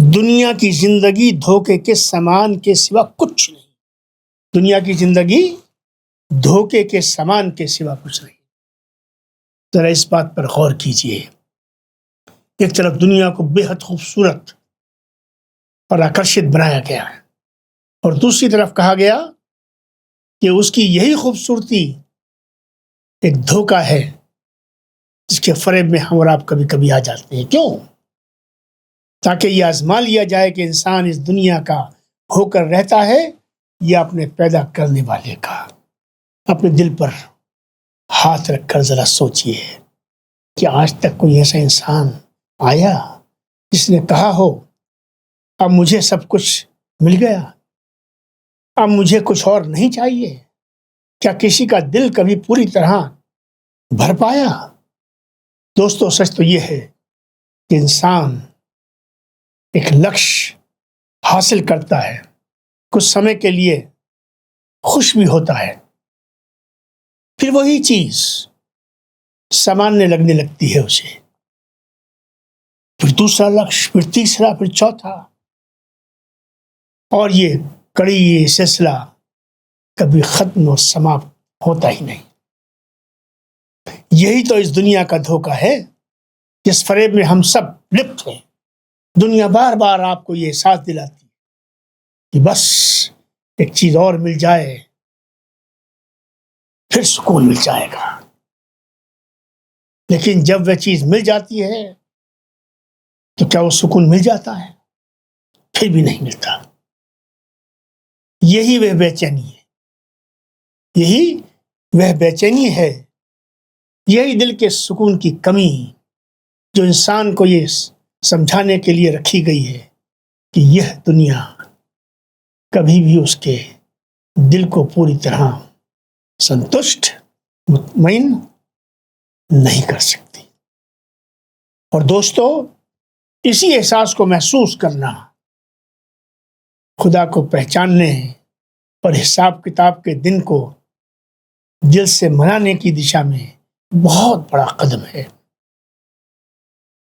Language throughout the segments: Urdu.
دنیا کی زندگی دھوکے کے سامان کے سوا کچھ نہیں. دنیا کی زندگی دھوکے کے سامان کے سوا کچھ نہیں. ذرا اس بات پر غور کیجئے. ایک طرف دنیا کو بے حد خوبصورت اور آکرشت بنایا گیا ہے، اور دوسری طرف کہا گیا کہ اس کی یہی خوبصورتی ایک دھوکہ ہے جس کے فریب میں ہم اور آپ کبھی کبھی آ جاتے ہیں. کیوں؟ تاکہ یہ آزما لیا جائے کہ انسان اس دنیا کا ہو کر رہتا ہے یا اپنے پیدا کرنے والے کا. اپنے دل پر ہاتھ رکھ کر ذرا سوچئے کہ آج تک کوئی ایسا انسان آیا جس نے کہا ہو اب مجھے سب کچھ مل گیا، اب مجھے کچھ اور نہیں چاہیے؟ کیا کسی کا دل کبھی پوری طرح بھر پایا؟ دوستو، سچ تو یہ ہے کہ انسان ایک لکش حاصل کرتا ہے، کچھ سمے کے لیے خوش بھی ہوتا ہے، پھر وہی چیز سامنے لگنے لگتی ہے اسے. پھر دوسرا لکش، پھر تیسرا، پھر چوتھا، اور یہ کڑی یہ سلسلہ کبھی ختم اور سماپت ہوتا ہی نہیں. یہی تو اس دنیا کا دھوکہ ہے جس فریب میں ہم سب لپت ہیں. دنیا بار بار آپ کو یہ احساس دلاتی ہے کہ بس ایک چیز اور مل جائے پھر سکون مل جائے گا. لیکن جب وہ چیز مل جاتی ہے تو کیا وہ سکون مل جاتا ہے؟ پھر بھی نہیں ملتا. یہی وہ بے چینی ہے، یہی وہ بے چینی ہے، یہی دل کے سکون کی کمی جو انسان کو یہ سمجھانے کے لیے رکھی گئی ہے کہ یہ دنیا کبھی بھی اس کے دل کو پوری طرح سنتشٹ مطمئن نہیں کر سکتی. اور دوستو، اسی احساس کو محسوس کرنا خدا کو پہچاننے اور حساب کتاب کے دن کو دل سے منانے کی دشا میں بہت بڑا قدم ہے.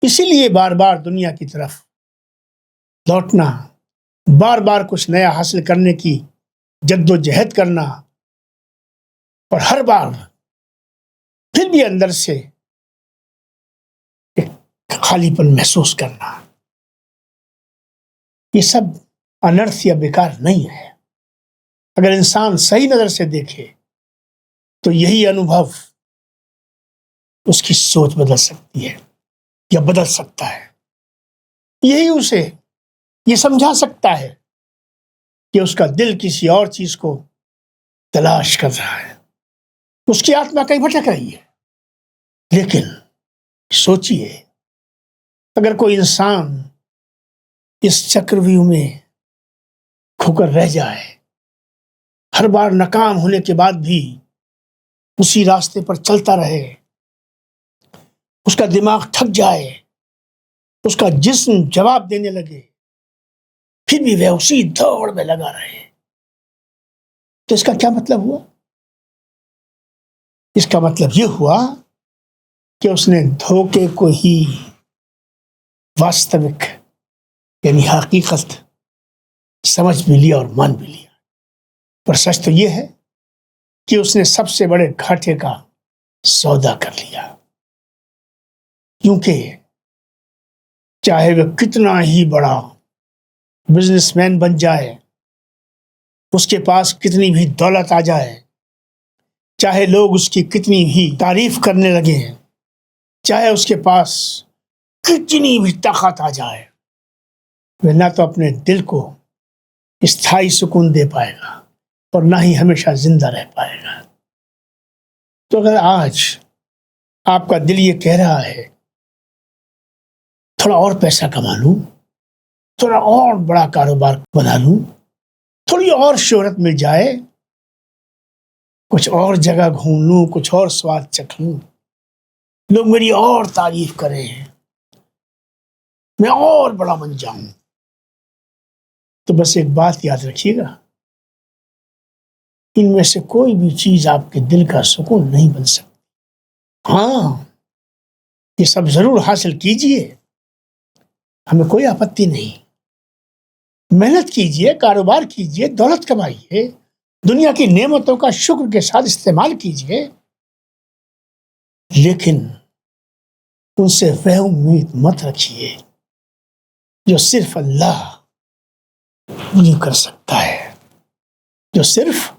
اسی لیے بار بار دنیا کی طرف لوٹنا، بار بار کچھ نیا حاصل کرنے کی جد و جہد کرنا، اور ہر بار پھر بھی اندر سے ایک خالی پن محسوس کرنا، یہ سب انرتھ یا بیکار نہیں ہے. اگر انسان صحیح نظر سے دیکھے تو یہی انوبھو اس کی سوچ بدل سکتی ہے یا بدل سکتا ہے. یہی اسے یہ سمجھا سکتا ہے کہ اس کا دل کسی اور چیز کو تلاش کر رہا ہے، اس کی آتما کہیں بھٹک رہی ہے. لیکن سوچئے، اگر کوئی انسان اس چکرویو میں کھو کر رہ جائے، ہر بار ناکام ہونے کے بعد بھی اسی راستے پر چلتا رہے، اس کا دماغ تھک جائے، اس کا جسم جواب دینے لگے، پھر بھی وہ اسی دوڑ میں لگا رہے، تو اس کا کیا مطلب ہوا؟ اس کا مطلب یہ ہوا کہ اس نے دھوکے کو ہی واستوک یعنی حقیقت سمجھ بھی لیا اور مان بھی لیا. پر سچ تو یہ ہے کہ اس نے سب سے بڑے گھاٹے کا سودا کر لیا. کیونکہ چاہے وہ کتنا ہی بڑا بزنس مین بن جائے، اس کے پاس کتنی بھی دولت آ جائے، چاہے لوگ اس کی کتنی بھی تعریف کرنے لگے، چاہے اس کے پاس کتنی بھی طاقت آ جائے، وہ نہ تو اپنے دل کو استھائی سکون دے پائے گا اور نہ ہی ہمیشہ زندہ رہ پائے گا. تو اگر آج آپ کا دل یہ کہہ رہا ہے تھوڑا اور پیسہ کما لوں، تھوڑا اور بڑا کاروبار بنا لوں، تھوڑی اور شہرت مل جائے، کچھ اور جگہ گھوم لوں، کچھ اور سواد چکھ لوں، لوگ میری اور تعریف کریں، میں اور بڑا بن جاؤں، تو بس ایک بات یاد رکھیے گا، ان میں سے کوئی بھی چیز آپ کے دل کا سکون نہیں بن سکتی. ہاں، یہ سب ضرور حاصل کیجئے، ہمیں کوئی آپتی نہیں، محنت کیجئے، کاروبار کیجئے، دولت کمائیے، دنیا کی نعمتوں کا شکر کے ساتھ استعمال کیجئے، لیکن ان سے وہ امید مت رکھیے جو صرف اللہ پوری کر سکتا ہے، جو صرف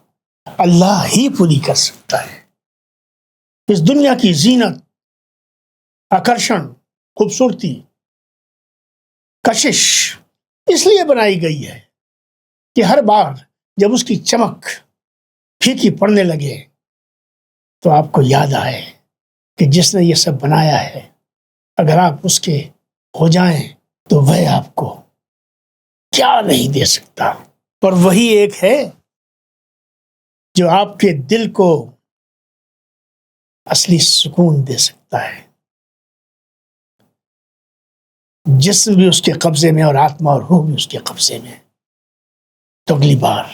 اللہ ہی پوری کر سکتا ہے۔ اس دنیا کی زینت، آکرشن، خوبصورتی، کشش اس لیے بنائی گئی ہے کہ ہر بار جب اس کی چمک پھیکی پڑنے لگے تو آپ کو یاد آئے کہ جس نے یہ سب بنایا ہے، اگر آپ اس کے ہو جائیں تو وہ آپ کو کیا نہیں دے سکتا۔ اور وہی ایک ہے جو آپ کے دل کو اصلی سکون دے سکتا ہے۔ جسم بھی اس کے قبضے میں اور آتما اور روح بھی اس کے قبضے میں۔ تو اگلی بار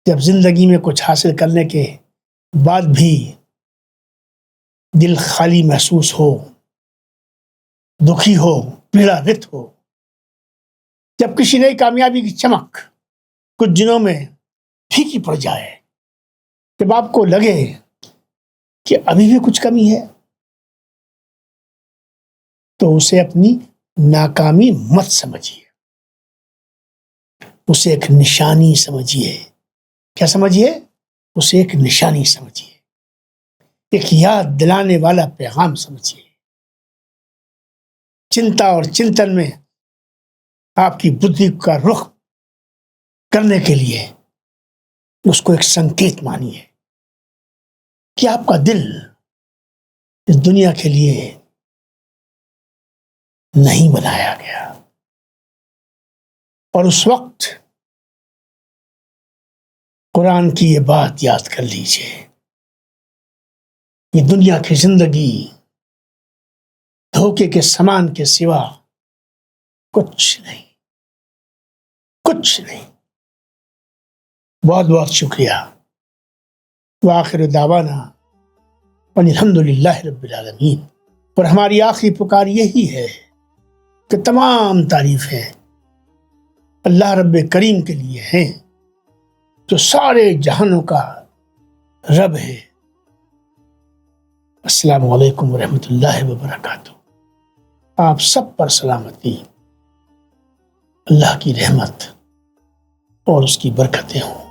جب زندگی میں کچھ حاصل کرنے کے بعد بھی دل خالی محسوس ہو، دکھی ہو، پیڑا رت ہو، جب کسی نئی کامیابی کی چمک کچھ دنوں میں پھیکی پڑ جائے، جب آپ کو لگے کہ ابھی بھی کچھ کمی ہے، تو اسے اپنی ناکامی مت سمجھیے، اسے ایک نشانی سمجھیے۔ کیا سمجھیے؟ اسے ایک نشانی سمجھیے، ایک یاد دلانے والا پیغام سمجھیے۔ چنتا اور چنتن میں آپ کی بدھی کا رخ کرنے کے لیے اس کو ایک سنکیت مانیے کہ آپ کا دل اس دنیا کے لیے نہیں بنایا گیا۔ اور اس وقت قرآن کی یہ بات یاد کر لیجئے، یہ دنیا کی زندگی دھوکے کے سامان کے سوا کچھ نہیں، کچھ نہیں۔ بہت بہت شکریہ۔ وآخر دعوانا ان الحمد للہ رب العالمین۔ اور ہماری آخری پکار یہی ہے کہ تمام تعریفیں اللہ رب کریم کے لیے ہیں جو سارے جہانوں کا رب ہے۔ السلام علیکم ورحمۃ اللہ وبرکاتہ۔ آپ سب پر سلامتی، اللہ کی رحمت اور اس کی برکتیں ہوں۔